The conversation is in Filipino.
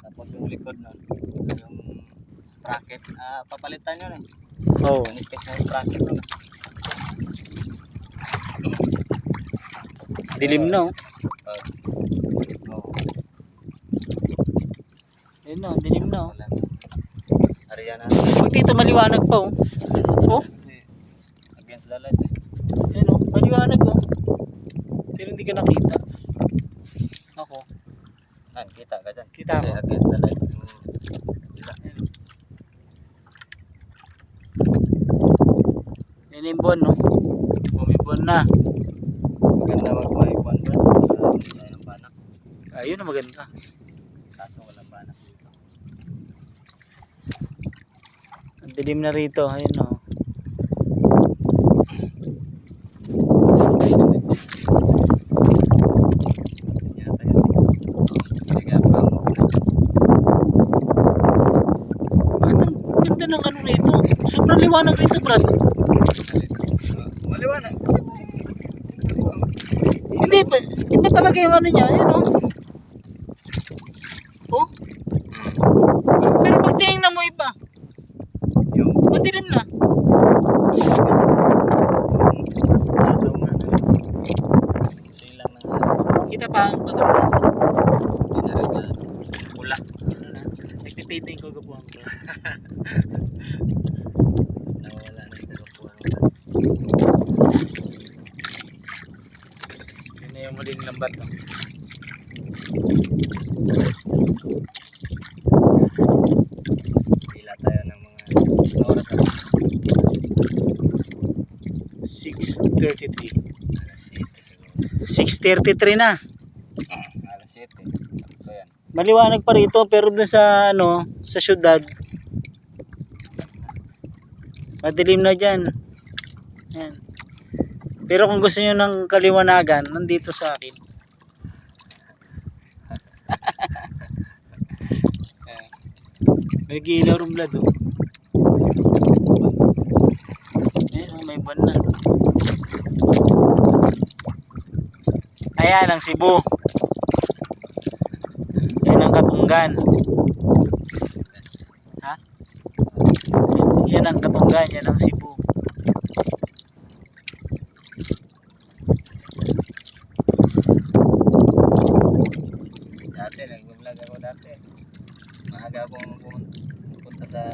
Tapos yung likod nun, yung sprocket, papalitan yun eh. Oo. Manipis na yung sprocket nun. Dilim na oh. Oo. Ayun na, dilim na oh. Ariyan na. Pag dito maliwanag pa oh. Oh, Kasi against the light eh. ayun oh, maliwanag oh. Pero hindi ka nakita. Ako. Kita ka dyan. Kita Kasi ako. against the light. Ayun. Yan yung buwan no. Buwan na. Maganda wag may buwan doon. Hindi tayo ng banak. Ayun na maganda. Kaso walang banak dito. Ang dilim na rito. Ayun oh. Yata yun. Sige, abang. Ang ganda ng ano rito. Sobrang liwanag rito, Brad. Maliwanag. Hindi ba? Iba talaga yung ano niya. Ayun oh. Oh. Pero pag tinignan mo iba, Yung madilim na. araw nga na. Silang ng araw. Kita pa ang pagkakas. Hindi na rin yan. Pula. Nagpipainting ko gabuhan ko. Nawala na yung kapuan. Yun na yung muling lambat. No? Pila tayo ng mga oras na. 6:33. Alas 7 siguro. 6:33 na. Alas 7. So yan. Maliwanag pa rito pero dun sa ano, sa syudad madilim na diyan. Yan. Pero kung gusto niyo ng kaliwanagan, nandito sa akin. May ilaw rin blad oh. Ayun, may buwan na. Ayan ang Cebu. Ayan ang Katunggan. Ha? Yan ang Katunggan, yan ang Cebu.